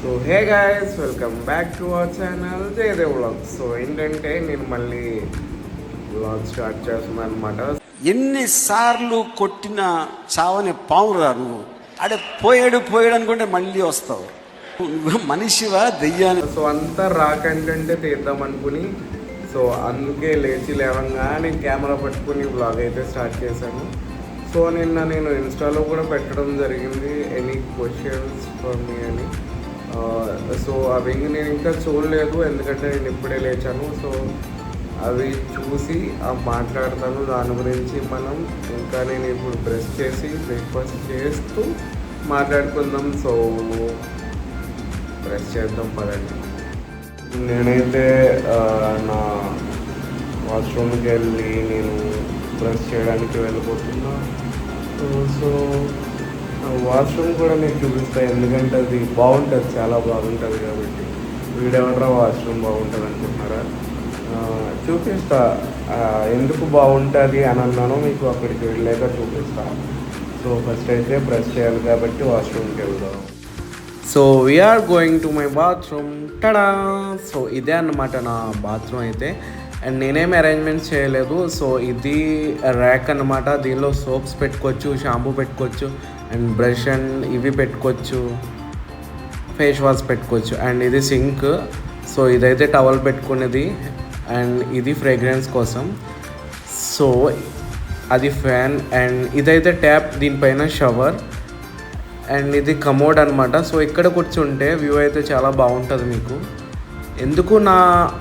So hey guys, welcome back to our channel Jayadev vlogs. So ఏంటంటే నేను మళ్ళీ vlog start చేస్తున్నాను అనమాట. ఎన్నిసార్లు కొట్టిన చావని పావురా నువ్వు. అడే పోయాడు అనుకుంటే మళ్ళీ వస్తావు. నువ్వు మనిషివా దెయ్యాన్ని? సో అంతా రా కంటెంటే తీద్దాం అనుకుని, సో అందుకే లేవంగా నేను కెమెరా పట్టుకుని వ్లాగ్ అయితే స్టార్ట్ చేశాను. సో నిన్న నేను ఇన్స్టాలో కూడా పెట్టడం జరిగింది, ఎనీ క్వశ్చన్స్ ఫర్ మీ అని. సో అవి నేను ఇంకా చూడలేదు, ఎందుకంటే నేను ఇప్పుడే లేచాను. సో అవి చూసి మాట్లాడతాను దాని గురించి. మనం ఇంకా నేను ఇప్పుడు బ్రష్ చేసి బ్రేక్ఫాస్ట్ చేస్తూ మాట్లాడుకుందాం. సో బ్రష్ చేద్దాం పదండి. నేనైతే నా వాష్రూమ్కి వెళ్ళి నేను బ్రష్ చేయడానికి వెళ్ళిపోతున్నా. సో వాష్రూమ్ కూడా నేను చూపిస్తాను, ఎందుకంటే అది బాగుంటుంది, చాలా బాగుంటుంది. కాబట్టి వీడెవడరా వాష్రూమ్ బాగుంటుంది అనుకుంటున్నారా? చూపిస్తా ఎందుకు బాగుంటుంది అని అన్నానో మీకు అక్కడికి వెళ్ళాక చూపిస్తా. సో ఫస్ట్ అయితే బ్రష్ చేయాలి కాబట్టి వాష్రూమ్కి వెళ్దాం. So we are going to my bathroom. Tada! So ఇదే అన్నమాట నా బాత్రూమ్ అయితే. అండ్ నేనేం అరేంజ్మెంట్స్ చేయలేదు. సో ఇది ర్యాక్ అన్నమాట, దీనిలో సోప్స్ పెట్టుకోవచ్చు, షాంపూ పెట్టుకోవచ్చు, అండ్ బ్రష్ అండ్ ఇవి పెట్టుకోవచ్చు, ఫేస్ వాష్ పెట్టుకోవచ్చు. అండ్ ఇది సింక్. సో ఇదైతే టవల్ పెట్టుకునేది, అండ్ ఇది ఫ్రేగ్రెన్స్ కోసం. సో అది ఫ్యాన్, అండ్ ఇదైతే ట్యాప్, దీనిపైన షవర్, అండ్ ఇది కమోడ్ అనమాట. సో ఇక్కడ కూర్చుంటే వ్యూ అయితే చాలా బాగుంటుంది మీకు. ఎందుకు నా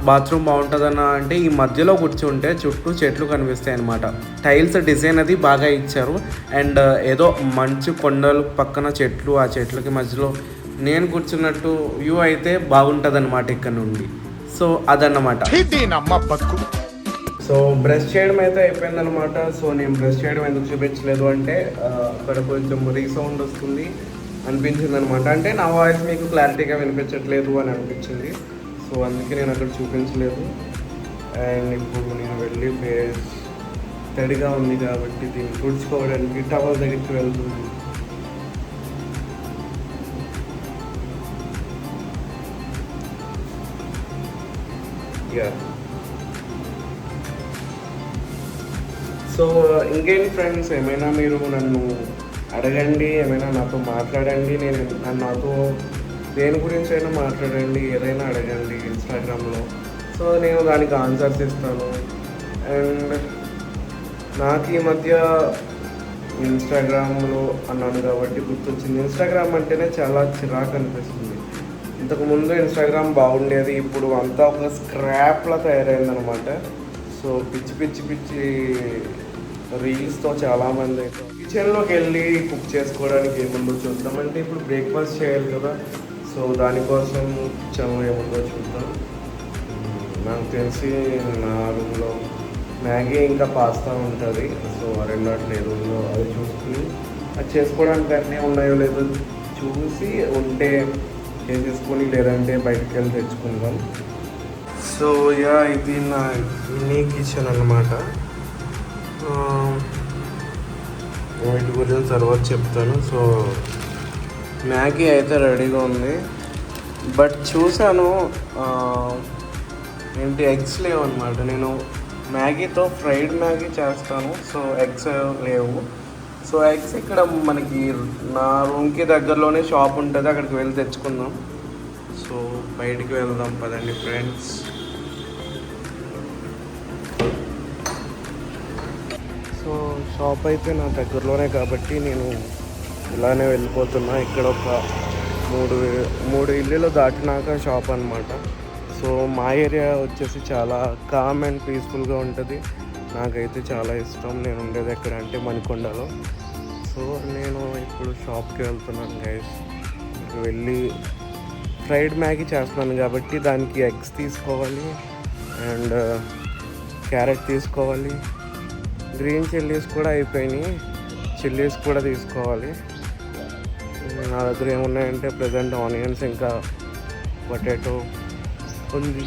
బాత్రూమ్ బాగుంటుందన్న అంటే, ఈ మధ్యలో కూర్చుంటే చుట్టూ చెట్లు కనిపిస్తాయి అనమాట. టైల్స్ డిజైన్ అది బాగా ఇచ్చారు, అండ్ ఏదో మంచు కొండలు పక్కన చెట్లు, ఆ చెట్లకి మధ్యలో నేను కూర్చున్నట్టు వ్యూ అయితే బాగుంటుంది అనమాట ఇక్కడ నుండి. సో అదన్నమాట. సో బ్రష్ చేయడం అయితే అయిపోయిందనమాట. సో నేను బ్రష్ చేయడం ఎందుకు చూపించలేదు అంటే, అక్కడ కొంచెం రీసౌండ్ వస్తుంది అనిపించింది అనమాట. అంటే నా వాయిస్ మీకు క్లారిటీగా వినిపించట్లేదు అని అనిపించింది. సో అందుకే నేను అక్కడ చూపించలేదు. అండ్ ఇప్పుడు నేను వెళ్ళి ఫేస్ తడిగా ఉంది కాబట్టి దీన్ని తుడుచుకోవడానికి టవల్ దగ్గరికి వెళ్తుంది. సో ఇంకేంటి ఫ్రెండ్స్, ఏమైనా మీరు నన్ను అడగండి, ఏమైనా నాతో మాట్లాడండి. నాతో దేని గురించి అయినా మాట్లాడండి, ఏదైనా అడగండి ఇన్స్టాగ్రామ్లో. సో నేను దానికి ఆన్సర్స్ ఇస్తాను. అండ్ నాకు ఈ మధ్య ఇన్స్టాగ్రామ్లో అన్నాను కాబట్టి గుర్తొచ్చింది, ఇన్స్టాగ్రామ్ అంటేనే చాలా చిరాకు అనిపిస్తుంది. ఇంతకుముందు ఇన్స్టాగ్రామ్ బాగుండేది, ఇప్పుడు అంతా ఒక స్క్రాప్లా తయారైందనమాట. సో పిచ్చి రీల్స్తో చాలామంది అయితే కిచెన్లోకి వెళ్ళి కుక్ చేసుకోవడానికి ఏముందో చూద్దామంటే, ఇప్పుడు బ్రేక్ఫాస్ట్ చేయాలి కదా. సో దానికోసం కిచెన్లో ఏముందో చూద్దాం. నాకు తెలిసి నా రూమ్లో మ్యాగీ ఇంకా పాస్తా ఉంటుంది. సో రెండాట్లు రూమ్లో అది చూసుకుని అది చేసుకోవడానికి అన్నీ ఉన్నాయో లేదో చూసి ఉంటే చేసేసుకొని, లేదంటే బయటికి వెళ్ళి తెచ్చుకుందాం. సో ఇది నా మినీ కిచెన్ అన్నమాట. వీటి గురించి తర్వాత చెప్తాను. సో మ్యాగీ అయితే రెడీగా ఉంది, బట్ చూసాను ఏంటి ఎగ్స్ లేవు అనమాట. నేను మ్యాగీతో ఫ్రైడ్ మ్యాగీ చేస్తాను, సో ఎగ్స్ లేవు. సో ఎగ్స్ ఇక్కడ మనకి నా రూమ్కి దగ్గరలోనే షాప్ ఉంటుంది, అక్కడికి వెళ్ళి తెచ్చుకుందాం. సో బయటికి వెళ్దాం పదండి ఫ్రెండ్స్. సో షాప్ అయితే నా దగ్గరలోనే కాబట్టి నేను ఇలానే వెళ్ళిపోతున్నా. ఇక్కడ ఒక మూడు ఇల్లులు దాటినాక షాప్ అనమాట. సో మా ఏరియా వచ్చేసి చాలా కామ్ అండ్ పీస్ఫుల్గా ఉంటుంది. నాకైతే చాలా ఇష్టం. నేను ఉండేది ఎక్కడ అంటే మణికొండలో. సో నేను ఇప్పుడు షాప్కి వెళ్తున్నాను గైస్. వెళ్ళి ఫ్రైడ్ మ్యాగీ చేస్తున్నాను కాబట్టి దానికి ఎగ్స్ తీసుకోవాలి, అండ్ క్యారెట్ తీసుకోవాలి, గ్రీన్ చిల్లీస్ కూడా అయిపోయినాయి, చిల్లీస్ కూడా తీసుకోవాలి. నా దగ్గర ఏమున్నాయంటే ప్రజెంట్ ఆనియన్స్ ఇంకా పొటాటో ఉంది.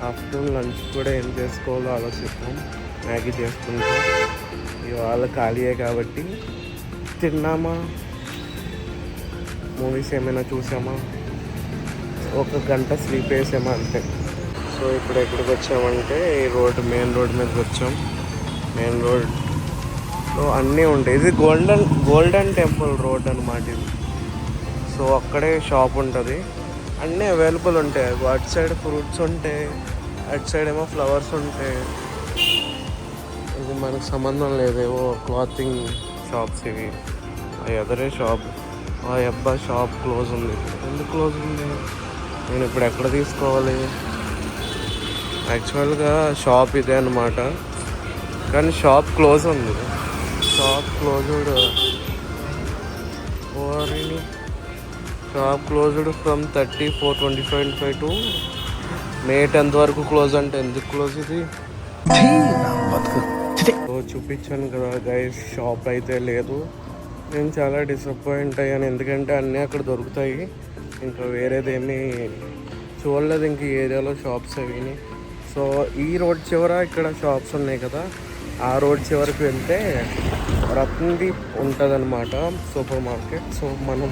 ఆఫ్టర్నూన్ లంచ్ కూడా ఏం చేసుకోవాలో ఆలోచిస్తాం. మ్యాగీ చేసుకుంటాం. ఇవాళ ఖాళీయే కాబట్టి తిన్నామా, మూవీస్ ఏమైనా చూసామా, 1 గంట స్లీప్ వేసాము అంతే. సో ఇప్పుడు ఎక్కడికి వచ్చామంటే ఈ రోడ్, మెయిన్ రోడ్ మీదకి వచ్చాం. మెయిన్ రోడ్లో అన్నీ ఉంటాయి. ఇది గోల్డెన్ టెంపుల్ రోడ్ అనమాట ఇది. సో అక్కడే షాప్ ఉంటుంది, అన్నీ అవైలబుల్ ఉంటాయి. అటు సైడ్ ఫ్రూట్స్ ఉంటాయి, అటు సైడ్ ఏమో ఫ్లవర్స్ ఉంటాయి. ఇది మనకు సంబంధం లేదేవో క్లాతింగ్ షాప్స్ ఇవి. ఎదరే షాప్. ఆ అబ్బా షాప్ క్లోజ్ ఉంది. ఎందుకు క్లోజ్ ఉంది? నేను ఇప్పుడు ఎక్కడ తీసుకోవాలి? యాక్చువల్గా షాప్ ఇదే అనమాట, కానీ షాప్ క్లోజ్ ఉంది. Shop closed. Shop closed from 30/4/2025 to May 10th వరకు క్లోజ్. అంటే ఎందుకు క్లోజ్ ఇది? చూపించాను కదా గైస్, షాప్ అయితే లేదు. నేను చాలా డిసప్పాయింట్ అయ్యాను, ఎందుకంటే అన్నీ అక్కడ దొరుకుతాయి. ఇంకా వేరేదేమీ చూడలేదు ఇంక ఈ ఏరియాలో షాప్స్ అవిని. సో ఈ రోడ్ చివర ఇక్కడ షాప్స్ ఉన్నాయి కదా, ఆ రోడ్ చివరికి వెళ్తే రత్నదీప్ ఉంటుందన్నమాట సూపర్ మార్కెట్. సో మనం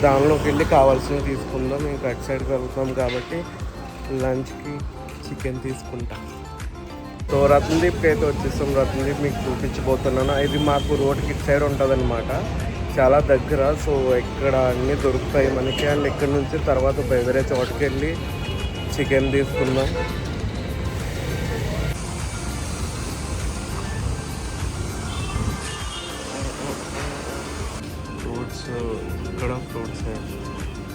దానిలోకి వెళ్ళి కావాల్సినవి తీసుకుందాం. ఇంకా అటు సైడ్కి వెళ్తాం కాబట్టి లంచ్కి చికెన్ తీసుకుంటాం. సో రత్నదీప్కి అయితే వచ్చేస్తాం. రత్నదీప్ మీకు చూపించబోతున్నాను. ఇది మాకు రోడ్కి ఇటు సైడ్ ఉంటుందన్నమాట, చాలా దగ్గర. సో ఇక్కడ అన్నీ దొరుకుతాయి మనకి. అండ్ ఇక్కడ నుంచి తర్వాత వేరే చోటుకి వెళ్ళి చికెన్ తీసుకుందాం. ఫ్రూట్స్ ఇక్కడ ఫ్రూట్స్,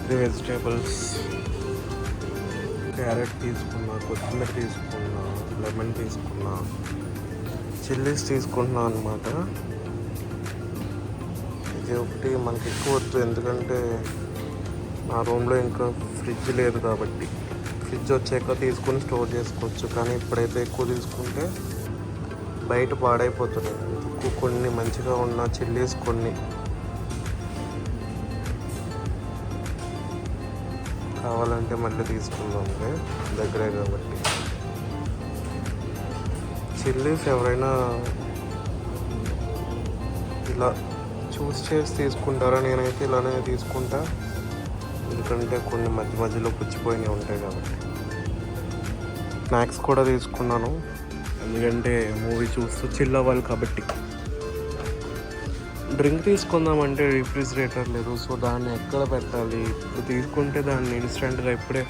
ఇది వెజిటేబుల్స్. క్యారెట్ తీసుకున్నా, కొత్తిమీర తీసుకున్నా, లెమన్ తీసుకున్నా, చిల్లీస్ తీసుకుంటున్నా అనమాట. ఇది ఒకటి మనకి ఎక్కువ వద్దు, ఎందుకంటే నా రూమ్లో ఇంకా ఫ్రిడ్జ్ లేదు కాబట్టి. ఫ్రిడ్జ్ వచ్చాక తీసుకుని స్టోర్ చేసుకోవచ్చు, కానీ ఇప్పుడైతే ఎక్కువ తీసుకుంటే బయట పాడైపోతున్నాయి. కొన్ని మంచిగా ఉన్న చిల్లీస్ కొన్ని కావాలంటే మళ్ళీ తీసుకుందాం, దగ్గరే కాబట్టి. చిల్లీస్ ఎవరైనా ఇలా చూస్ చేసి తీసుకుంటారా? నేనైతే ఇలానే తీసుకుంటా, ఎందుకంటే కొన్ని మధ్యలో పుచ్చిపోయినవి ఉంటాయి కాబట్టి. స్నాక్స్ కూడా తీసుకున్నాను, ఎందుకంటే మూవీ చూస్తూ చిల్ అవ్వాలి కాబట్టి. డ్రింక్ తీసుకుందామంటే రిఫ్రిజిరేటర్ లేదు, సో దాన్ని ఎక్కడ పెట్టాలి? ఇప్పుడు తీసుకుంటే దాన్ని ఇన్స్టెంట్గా ఇప్పుడే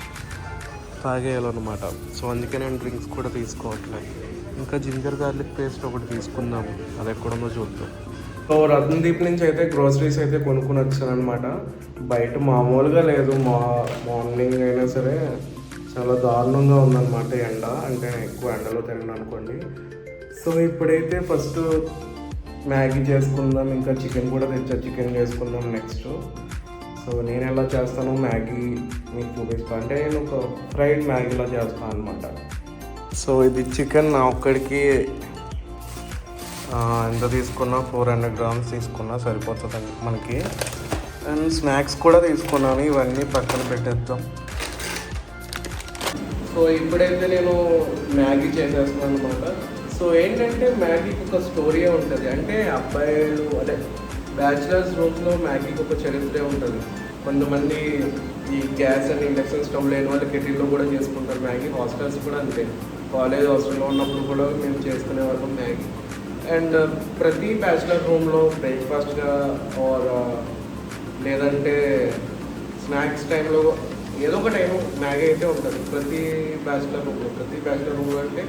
తాగేయాలన్నమాట. సో అందుకే నేను డ్రింక్స్ కూడా తీసుకోవట్లేదు. ఇంకా జింజర్ గార్లిక్ పేస్ట్ ఒకటి తీసుకుందాము, అది ఎక్కడుందో చూద్దాం. సో రత్నదీప్ నుంచి అయితే గ్రోసరీస్ అయితే కొనుక్కొని వచ్చాను అనమాట. బయట మామూలుగా లేదు, మార్నింగ్ అయినా సరే చాలా దారుణంగా ఉందన్నమాట ఎండ. అంటే ఎక్కువ ఎండలో తినను అనుకోండి. సో ఇప్పుడైతే ఫస్ట్ మ్యాగీ చేసుకుందాం, ఇంకా చికెన్ కూడా తెచ్చా, చికెన్ చేసుకుందాం నెక్స్ట్. సో నేను ఎలా చేస్తాను మ్యాగీ మీకు చూపిస్తాను. అంటే నేను ఒక ఫ్రైడ్ మ్యాగీలా చేస్తాను అనమాట. సో ఇది చికెన్ నా ఒక్కడికి ఎంత తీసుకున్నా 400 grams తీసుకున్నా సరిపోతుంది మనకి. అండ్ స్నాక్స్ కూడా తీసుకున్నాను, ఇవన్నీ పక్కన పెట్టేద్దాం. సో ఇప్పుడైతే నేను మ్యాగీ చేసేస్తున్నాను అనమాట. సో ఏంటంటే మ్యాగీకి ఒక స్టోరీ ఉంటుంది. అంటే అబ్బాయిలు అదే బ్యాచిలర్స్ రూమ్స్లో మ్యాగీకి ఒక చరిత్రే ఉంటుంది. కొంతమంది ఈ గ్యాస్ అండ్ ఇండక్షన్ స్టవ్ లేని వాళ్ళు కెటిల్లో కూడా చేసుకుంటారు మ్యాగీ. హాస్టల్స్ కూడా అంతే, కాలేజ్ హాస్టల్లో ఉన్నప్పుడు కూడా మేము చేసుకునే వాళ్ళం మ్యాగీ. అండ్ ప్రతి బ్యాచిలర్ రూమ్లో బ్రేక్ఫాస్ట్గా ఆర్ లేదంటే స్నాక్స్ టైంలో ఏదో ఒక టైం మ్యాగీ అయితే ఉంటుంది ప్రతి బ్యాచిలర్ రూమ్లో. అంటే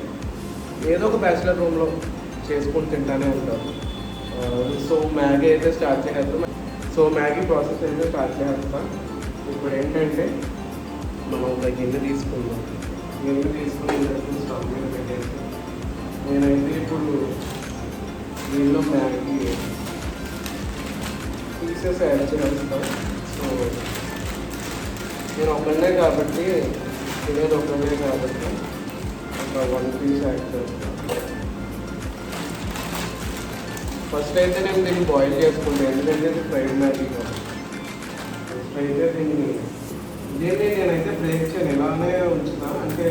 ఏదో ఒక బ్యాచిలర్ రూమ్లో చేసుకుని తింటానే ఉంటారు. సో మ్యాగీ అయితే స్టార్ట్ చేసేస్తాం. సో మ్యాగీ ప్రాసెస్ అయితే స్టార్ట్ చేస్తాం. ఇప్పుడు ఏంటంటే మనం ఒక గిన్నె తీసుకుందాం. గిన్నె తీసుకుని స్టవ్ మీద పెట్టేసి నేనైతే ఇప్పుడు దీనిలో మ్యాగీ పీసెస్ యాడ్ చేస్తాను. సో నేను ఒకనే కాబట్టి తినేది ఒకనే కాబట్టి ఒక 1 piece యాడ్ చేస్తాను. ఫస్ట్ అయితే నేను దీన్ని బాయిల్ చేసుకుంటాను, ఎందుకంటే ఇది ఫ్రైడ్ మ్యాగీ కాబట్టి. అయితే దీన్ని నేనైతే బ్రేక్ చేయను, ఇలానే ఉంచుతాను. అంటే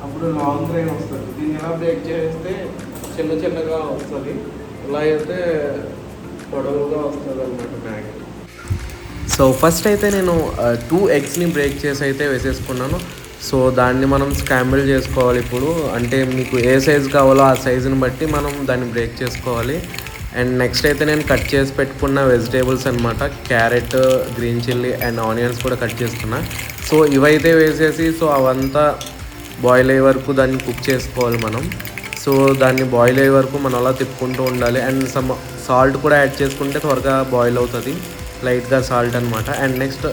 అప్పుడు లాంగ్ గ్రైన్ వస్తుంది. దీన్ని ఎలా బ్రేక్ చేస్తే చిన్నగా వస్తుంది, ఇలా అయితే పొడవుగా వస్తుంది అన్నమాట మ్యాగీ. సో ఫస్ట్ అయితే నేను 2 ఎగ్స్ని బ్రేక్ చేసి అయితే వేసేసుకున్నాను. సో దాన్ని మనం స్క్రాంబుల్ చేసుకోవాలి ఇప్పుడు. అంటే మీకు ఏ సైజు కావాలో ఆ సైజుని బట్టి మనం దాన్ని బ్రేక్ చేసుకోవాలి. అండ్ నెక్స్ట్ అయితే నేను కట్ చేసి పెట్టుకున్న వెజిటేబుల్స్ అనమాట, carrot, green chilli and onions కూడా కట్ చేసుకున్నా. సో ఇవైతే వేసేసి సో అవంతా బాయిల్ అయ్యే వరకు దాన్ని కుక్ చేసుకోవాలి మనం. సో దాన్ని బాయిల్ అయ్యే వరకు మనం అలా తిప్పుకుంటూ ఉండాలి. అండ్ సాల్ట్ కూడా యాడ్ చేసుకుంటే త్వరగా బాయిల్ అవుతుంది, లైట్గా సాల్ట్ అనమాట. అండ్ నెక్స్ట్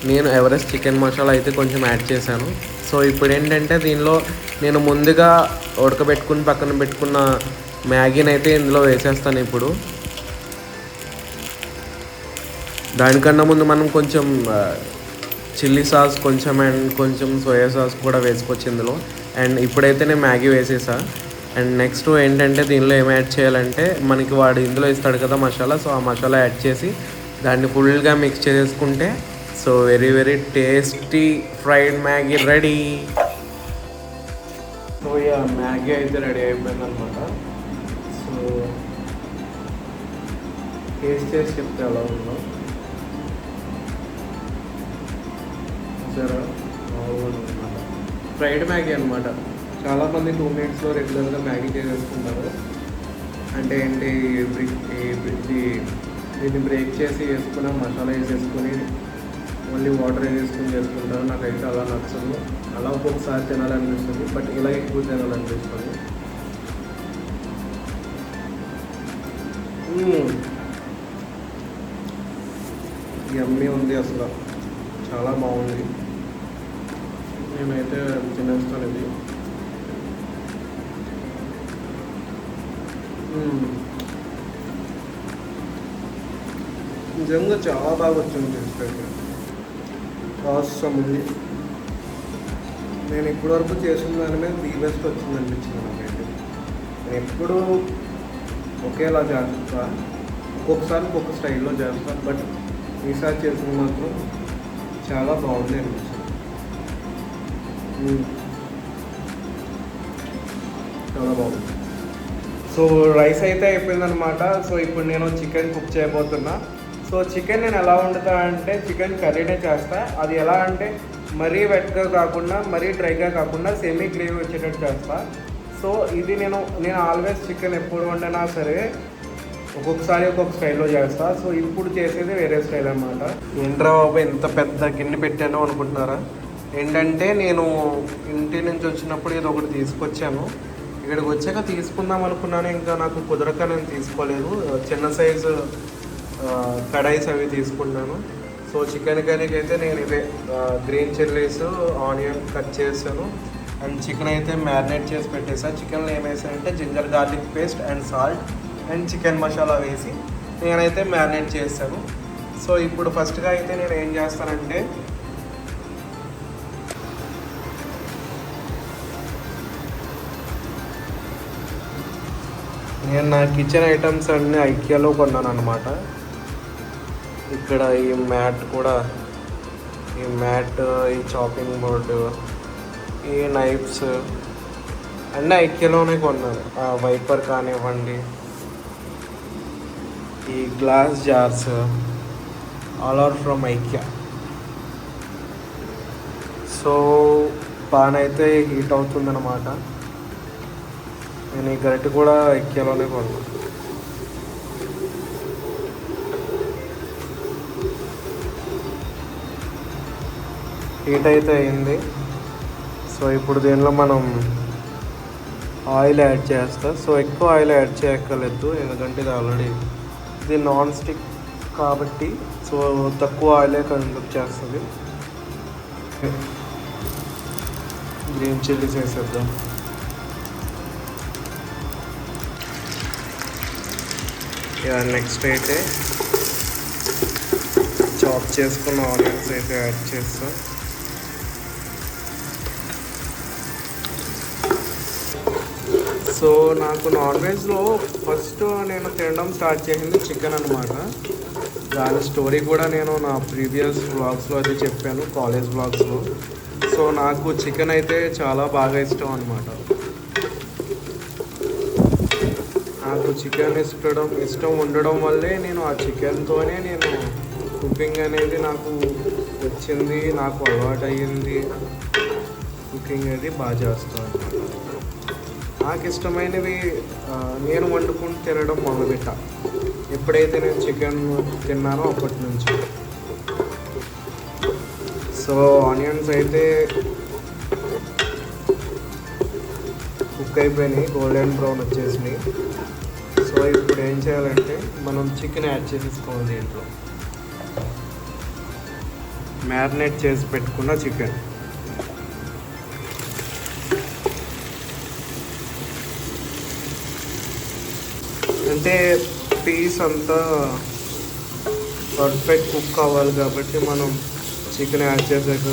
నేను ఎవరెస్ట్ చికెన్ మసాలా అయితే కొంచెం యాడ్ చేశాను. సో ఇప్పుడు ఏంటంటే దీనిలో నేను ముందుగా ఉడకబెట్టుకుని పక్కన పెట్టుకున్న మ్యాగీని అయితే ఇందులో వేసేస్తాను ఇప్పుడు. దానికన్నా ముందు మనం కొంచెం చిల్లీ సాస్ కొంచెం అండ్ కొంచెం సోయా సాస్ కూడా వేసుకోవచ్చు ఇందులో. అండ్ ఇప్పుడైతే నేను మ్యాగీ వేసేసా. అండ్ నెక్స్ట్ ఏంటంటే దీనిలో ఏం యాడ్ చేయాలంటే మనకి వాడు ఇందులో ఇస్తాడు కదా మసాలా, సో ఆ మసాలా యాడ్ చేసి దాన్ని ఫుల్గా మిక్స్ చేసుకుంటే so very very tasty fried Maggi ready. So ఇక మ్యాగీ అయితే రెడీ అయిపోయింది అనమాట. సో టేస్ట్ చేసి చెప్తే ఎలా ఉందో సరే. అనమాట ఫ్రైడ్ మ్యాగీ అనమాట. చాలామంది 2 మినిట్స్లో రెగ్యులర్గా మ్యాగీ చేసేసుకుంటారు. అంటే ఏంటి దీన్ని బ్రేక్ చేసి వేసుకున్న మసాలా వేసేసుకొని ఓన్లీ వాటర్ వేసుకొని చేసుకుంటారు. నాకైతే అలా నచ్చదు. అలా ఒక్కొక్కసారి తినాలనిపిస్తుంది, బట్ ఇలా ఎక్కువ తినాలనిపిస్తుంది. యమ్మీ ఉంది, అసలు చాలా బాగుంది. నేనైతే తినేస్తాను ఇది. నిజంగా చాలా బాగా వచ్చింది టేస్ట్. అవసరం ఉంది. నేను ఇప్పటివరకు చేసిన దాని మీద ది బెస్ట్ వచ్చింది అనిపించింది నాకైతే. నేను ఎప్పుడు ఒకేలా చేస్తా, ఒక్కొక్కసారి ఒక్కొక్క స్టైల్లో చేస్తాను, బట్ ఈసారి చేసింది మాత్రం చాలా బాగుంది అనిపించింది. చాలా బాగుంది. సో రైస్ అయితే అయిపోయిందనమాట. సో ఇప్పుడు నేను చికెన్ కుక్ చేయబోతున్నా. సో చికెన్ నేను ఎలా వండుతా అంటే చికెన్ కర్రీనే చేస్తా. అది ఎలా అంటే మరీ వెట్గా కాకుండా మరీ డ్రైగా కాకుండా సెమీ గ్రేవీ వచ్చేటట్టు చేస్తా. సో ఇది నేను ఆల్వేస్ చికెన్ ఎప్పుడు వండినా సరే ఒక్కొక్కసారి ఒక్కొక్క స్టైల్లో చేస్తా. సో ఇప్పుడు చేసేది వేరే స్టైల్ అనమాట. ఏంట్రా బాబు ఎంత పెద్ద గిన్నె పెట్టానో అనుకుంటున్నారా? ఏంటంటే నేను ఇంటి నుంచి వచ్చినప్పుడు ఇది ఒకటి తీసుకొచ్చాను. ఇక్కడికి వచ్చాక తీసుకుందాం అనుకున్నాను, ఇంకా నాకు కుదరక నేను తీసుకోలేదు. చిన్న సైజు కడాయిస్ అవి తీసుకున్నాను. సో చికెన్ కర్రీకి అయితే నేను ఇదే గ్రీన్ చిల్లీస్, ఆనియన్ కట్ చేశాను. అండ్ చికెన్ అయితే మ్యారినేట్ చేసి పెట్టేసాను. చికెన్లో ఏమేసానంటే ginger garlic paste and salt and chicken masala వేసి నేనైతే మ్యారినేట్ చేశాను. సో ఇప్పుడు ఫస్ట్గా అయితే నేను ఏం చేస్తానంటే నేను నా కిచెన్ ఐటమ్స్ అన్నీ ఐకియాలో కొన్నాను అనమాట. ఇక్కడ ఈ మ్యాట్ కూడా, ఈ మ్యాట్, ఈ చాపింగ్ బోర్డు, ఈ నైఫ్స్ అన్నీ ఐకియాలోనే కొన్నాను. వైపర్ కానివ్వండి, ఈ glass jars all are from IKEA. So pan అయితే హీట్ అవుతుందన్నమాట. నేను ఈ గరిటె కూడా ఐకియాలోనే కొన్నాను. హీట్ అయితే అయింది. సో ఇప్పుడు దీనిలో మనం ఆయిల్ యాడ్ చేస్తాం. సో ఎక్కువ ఆయిల్ యాడ్ చేయక్కర్లేదు, ఎందుకంటే ఇది ఆల్రెడీ ఇది నాన్ స్టిక్ కాబట్టి సో తక్కువ ఆయిలే కన్సూమ్ చేస్తుంది. గ్రీన్ చిల్లీస్ వేసేద్దాం. నెక్స్ట్ అయితే చాప్ చేసుకున్న ఆనియన్స్ అయితే యాడ్ చేస్తాం. సో నాకు నాన్ వెజ్లో ఫస్ట్ నేను తినడం స్టార్ట్ చేసింది చికెన్ అనమాట. దాని స్టోరీ కూడా నేను నా ప్రీవియస్ వ్లాగ్స్లో అయితే చెప్పాను, కాలేజ్ వ్లాగ్స్లో. సో నాకు చికెన్ అయితే చాలా బాగా ఇష్టం అనమాట. నాకు చికెన్ ఇష్టం ఉండడం వల్లే నేను ఆ చికెన్తోనే నేను కుకింగ్ అనేది నాకు వచ్చింది, నాకు అలవాటు అయ్యింది. కుకింగ్ అనేది బాగా చేస్తాను అనమాట. నాకు ఇష్టమైనవి నేను వండుకుని తినడం మొదలుపెట్టా ఎప్పుడైతే నేను చికెన్ తిన్నానో అప్పటి నుంచి. సో ఆనియన్స్ అయితే కుక్ అయిపోయినాయి, గోల్డెన్ బ్రౌన్ వచ్చేసినాయి. సో ఇప్పుడు ఏం చేయాలంటే మనం చికెన్ యాడ్ చేసేసుకోవాలి. దీంట్లో మ్యారినేట్ చేసి పెట్టుకున్న చికెన్ అంటే పీస్ అంతా పర్ఫెక్ట్ కుక్ అవ్వాలి కాబట్టి మనం చికెన్ యాడ్ చేసాక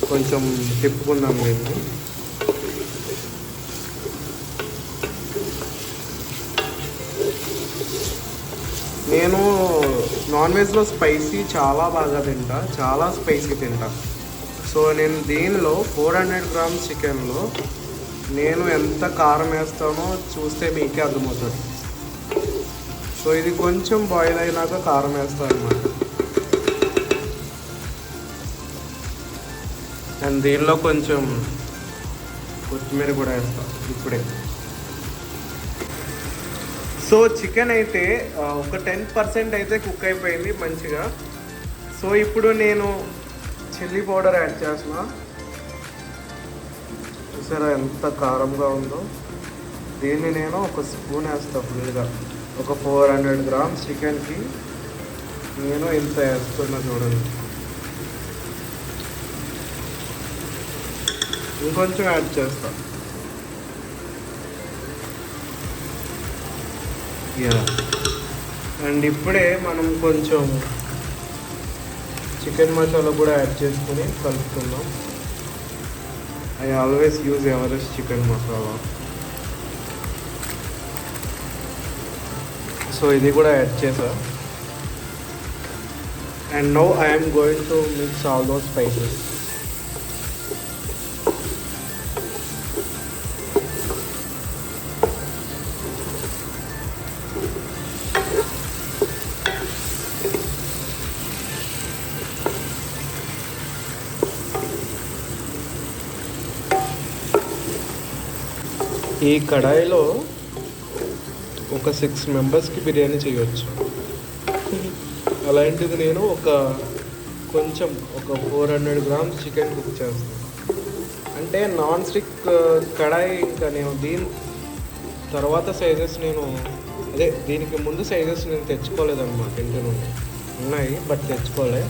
కొంచెం తిప్పుకుందాం దీన్ని. నేను నాన్ వెజ్లో స్పైసీ చాలా బాగా తింటా, చాలా స్పైసీ తింటా. సో నేను దీనిలో 400 గ్రామ్స్ చికెన్లో నేను ఎంత కారం వేస్తానో చూస్తే మీకే అర్థమవుతుంది. సో ఇది కొంచెం బాయిల్ అయినాక కారం వేస్తాను అనమాట. అండ్ దీనిలో కొంచెం కొత్తిమీర కూడా వేస్తాను ఇప్పుడే. సో చికెన్ అయితే ఒక 10% అయితే కుక్ అయిపోయింది మంచిగా. సో ఇప్పుడు నేను చిల్లీ పౌడర్ యాడ్ చేస్తున్నా. చూసారా ఎంత కారంగా ఉందో. దీన్ని నేను ఒక స్పూన్ వేస్తాను ఫుల్గా. ఒక 400 గ్రామ్స్ చికెన్కి నేను ఇంత వేస్తున్నా చూడండి. ఇంకొంచెం యాడ్ చేస్తా. అండ్ ఇప్పుడే మనం కొంచెం చికెన్ మసాలా కూడా యాడ్ చేసుకుని కలుపుకుందాం. I always use Everest chicken masala. So ఇది కూడా యాడ్ చేసా. And now I'm going to mix all those spices. ఈ కడాయిలో ఒక 6 మెంబర్స్కి బిర్యానీ చేయవచ్చు. అలాంటిది నేను ఒక 400 గ్రామ్స్ చికెన్ కుక్ చేస్తాను. అంటే నాన్ స్టిక్ కడాయి. ఇంకా నేను దీని తర్వాత సైజెస్ దీనికి ముందు సైజెస్ నేను తెచ్చుకోలేదన్నమాట. ఇంటి నుండి ఉన్నాయి బట్ తెచ్చుకోలే.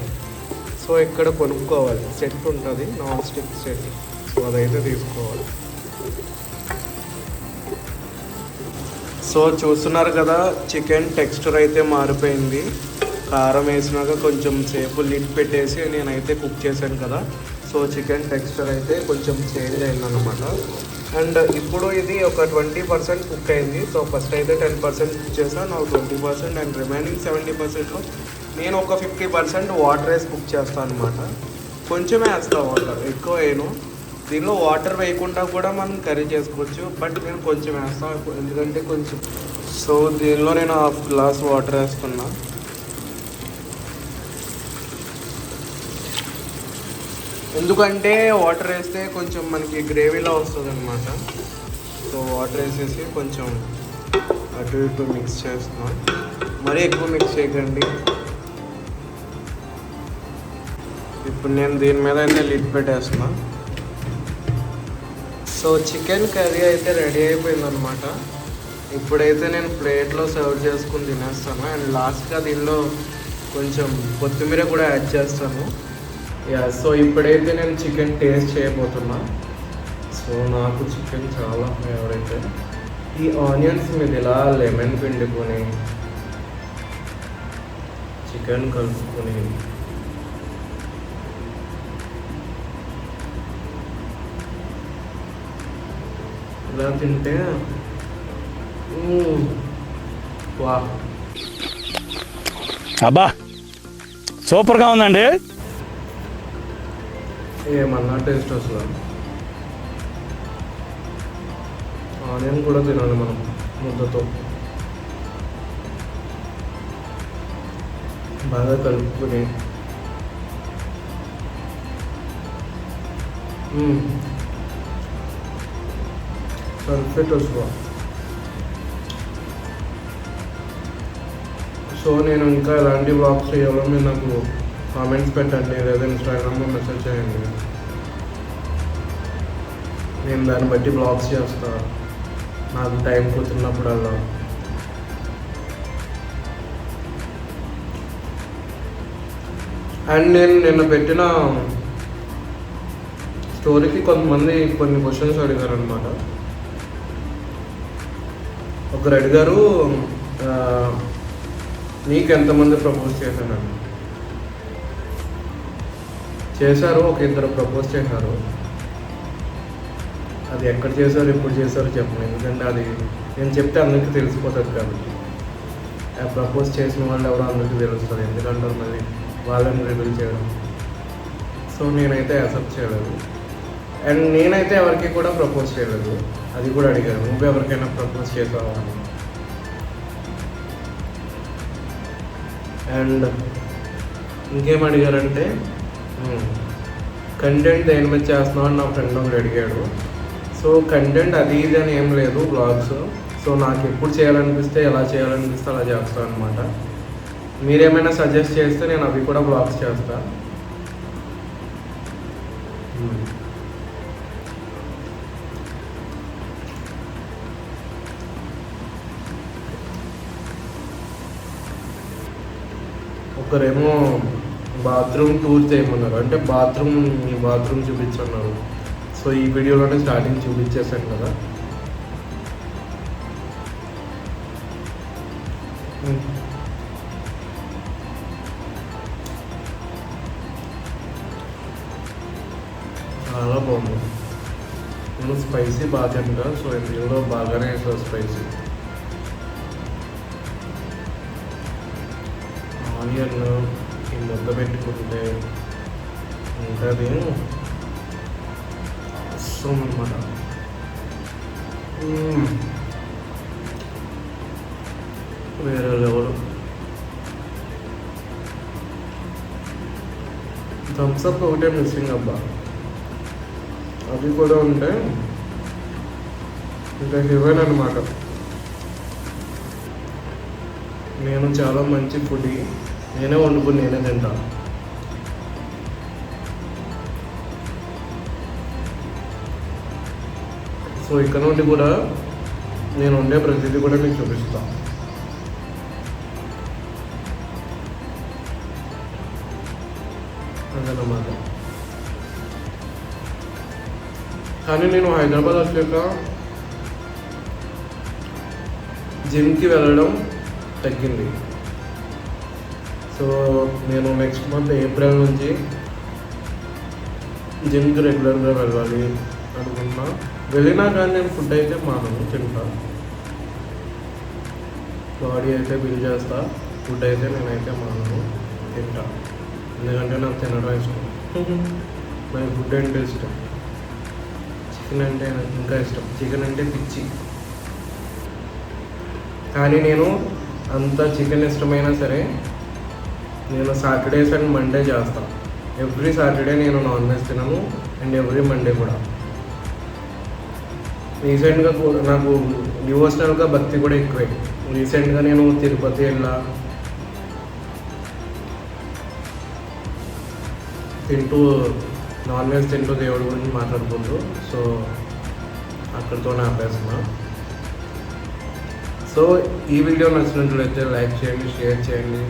సో ఇక్కడ కొనుక్కోవాలి, సెట్ ఉంటుంది నాన్ స్టిక్ సెట్. సో అదైతే తీసుకోవాలి. సో చూస్తున్నారు కదా, చికెన్ టెక్స్చర్ అయితే మారిపోయింది. కారం వేసినాక కొంచెం సేపు లిడ్ పెట్టేసి నేనైతే కుక్ చేశాను కదా. సో చికెన్ టెక్స్చర్ అయితే కొంచెం చేంజ్ అయిందన్నమాట. అండ్ ఇప్పుడు ఇది ఒక 20% కుక్ అయింది. సో ఫస్ట్ అయితే 10% కుక్ చేశాను, నాకు 20%. అండ్ రిమైనింగ్ 70%లో నేను ఒక 50% వాటర్ వేసి కుక్ చేస్తాను అనమాట. కొంచెమే వేస్తాను వాటర్, ఎక్కువ వేయను. దీనిలో వాటర్ వేయకుండా కూడా మనం కర్రీ చేసుకోవచ్చు, బట్ నేను కొంచెం వేస్తాను ఎందుకంటే కొంచెం. సో దీనిలో నేను 1/2 గ్లాస్ వాటర్ వేస్తున్నా. ఎందుకంటే వాటర్ వేస్తే కొంచెం మనకి గ్రేవీలో వస్తుంది అనమాట. సో వాటర్ వేసేసి కొంచెం అటు ఇటు మిక్స్ చేస్తున్నాం. మరీ ఎక్కువ మిక్స్ చేయకండి. ఇప్పుడు నేను దీని మీద అయితే లిడ్ పెట్టేస్తున్నా. సో చికెన్ కర్రీ అయితే రెడీ అయిపోయిందనమాట. ఇప్పుడైతే నేను ప్లేట్లో సర్వ్ చేసుకుని తినేస్తాను. అండ్ లాస్ట్గా దీనిలో కొంచెం కొత్తిమీర కూడా యాడ్ చేస్తాను. సో ఇప్పుడైతే నేను చికెన్ టేస్ట్ చేయబోతున్నా. సో నాకు చికెన్ చాలా ఫేవరెట్. ఈ ఆనియన్స్ మీద ఇలా లెమన్ పిండుకొని చికెన్ కలుపుకొని ఇలా తింటే వా, అబ్బా సూపర్గా ఉందండి. ఏమన్నా టేస్ట్ వస్తుందా? ఆనియన్ కూడా తినాలి మనం ముద్దతో. బాగా కలుపుకొని పర్ఫెక్ట్ వస్తుంది. సో నేను ఇంకా ఎలాంటి బ్లాగ్స్ చేయాలో మీరు నాకు కామెంట్స్ పెట్టండి, లేదా ఇన్స్టాగ్రామ్లో మెసేజ్ చేయండి. నేను దాన్ని బట్టి బ్లాగ్స్ చేస్తాను నాకు టైం కుదిరినప్పుడల్లా. అండ్ నేను నిన్న పెట్టిన స్టోరీకి కొంతమంది కొన్ని క్వశ్చన్స్ అడిగారు అనమాట. ఒకరు అడిగారు, నీకు ఎంతమంది ప్రపోజ్ చేశానని. చేశారు, ఒక ఇద్దరు ప్రపోజ్ చేశారు. అది ఎక్కడ చేశారు, ఎప్పుడు చేశారో చెప్పను, ఎందుకంటే అది నేను చెప్తే అందరికీ తెలిసిపోతుంది కాబట్టి. ప్రపోజ్ చేసిన వాళ్ళు ఎవరో అందరికీ తెలుస్తుంది, ఎందుకంటే మళ్ళీ వాళ్ళని రివీల్ చేయడం. సో నేనైతే యాక్సెప్ట్ చేయలేదు. అండ్ నేనైతే ఎవరికి కూడా ప్రపోజ్ చేయలేదు. అది కూడా అడిగారు, నువ్వు ఎవరికైనా ప్రపోజ్ చేసావా అని. అండ్ ఇంకేం అడిగారంటే, కంటెంట్ దేని మీద చేస్తున్నావు అని నా ఫ్రెండ్ ఒకటి అడిగాడు. సో కంటెంట్ అది ఇది అని ఏం లేదు, బ్లాగ్స్. సో నాకు ఎప్పుడు చేయాలనిపిస్తే, ఎలా చేయాలనిపిస్తే అలా చేస్తాను అనమాట. మీరేమైనా సజెస్ట్ చేస్తే నేను అవి కూడా బ్లాగ్స్ చేస్తాను. ఒకరేమో బాత్రూమ్ టూర్ చేయమన్నారు, అంటే మీ బాత్రూమ్ చూపించన్నారు. సో ఈ వీడియోలోనే స్టార్టింగ్ చూపించేసాను కదా. చాలా బాగుంది. నేను స్పైసీ బాగా తింటా, సో ఇందులో బాగానే వేసాను స్పైసీ. ఆనియన్ ఈ ముద్ద పెట్టుకుంటే ఉంటుంది అవసరం అనమాట. వేరే లెవెల్. థమ్స్అప్ ఒకటే మిస్సింగ్ అబ్బా, అది కూడా ఉంటే ఇంకా హెవెన్ అనమాట. నేను చాలా మంచి ఫుడ్, నేనే వండుకుని నేనే తింటాను. సో ఇక్కడ నుండి కూడా నేను వండే ప్రతిదీ కూడా మీకు చూపిస్తాను. అదన్నమాట. కానీ నేను హైదరాబాద్ వచ్చాక జిమ్కి వెళ్ళడం తగ్గింది. సో నేను నెక్స్ట్ మంత్ ఏప్రిల్ నుంచి జిమ్కి రెగ్యులర్గా వెళ్ళాలి అనుకుంటున్నా. వెళ్ళినా కానీ నేను ఫుడ్ అయితే మానను, తింటా. బాడీ అయితే బిల్డ్ చేస్తా, ఫుడ్ అయితే నేనైతే మానను, తింటా. ఎందుకంటే నాకు తినడం ఇష్టం. నాకు ఫుడ్ అంటే ఇష్టం. చికెన్ అంటే నాకు ఇంకా ఇష్టం. చికెన్ అంటే పిచ్చి. కానీ నేను అంత చికెన్ ఇష్టమైనా సరే నేను సాటర్డేస్ అండ్ మండే చేస్తాను. ఎవ్రీ సాటర్డే నేను నాన్ వెజ్ తినను, అండ్ ఎవ్రీ మండే కూడా. రీసెంట్గా కూడా నాకు డివోషనల్గా భక్తి కూడా ఎక్కువే. రీసెంట్గా నేను తిరుపతి వెళ్ళా, తింటూ నాన్ వెజ్ తింటూ దేవుడి గురించి మాట్లాడుకుంటూ. సో అక్కడితో ఆపేస్తున్నా. సో ఈ వీడియో నచ్చినట్లయితే లైక్ చేయండి, షేర్ చేయండి,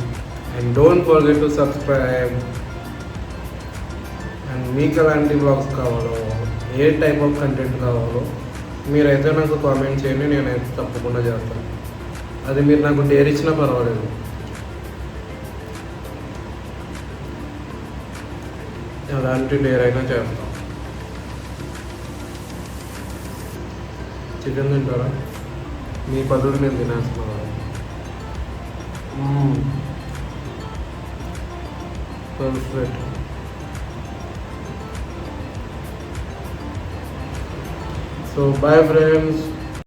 and don't forget to subscribe. And మీకు ఎలాంటి బ్లాగ్స్ కావాలో, ఏ టైప్ ఆఫ్ కంటెంట్ కావాలో మీరైతే నాకు కామెంట్ చేయండి, నేనైతే తప్పకుండా చేస్తాను. అది మీరు నాకు డేర్ ఇచ్చినా పర్వాలేదు. ఎలాంటి డేర్ అయినా చేస్తాం. చికెన్ తింటారా? మీ పద్ధతి నేను తినేస్తున్నాను. పర్ఫెక్ట్. So bye friends.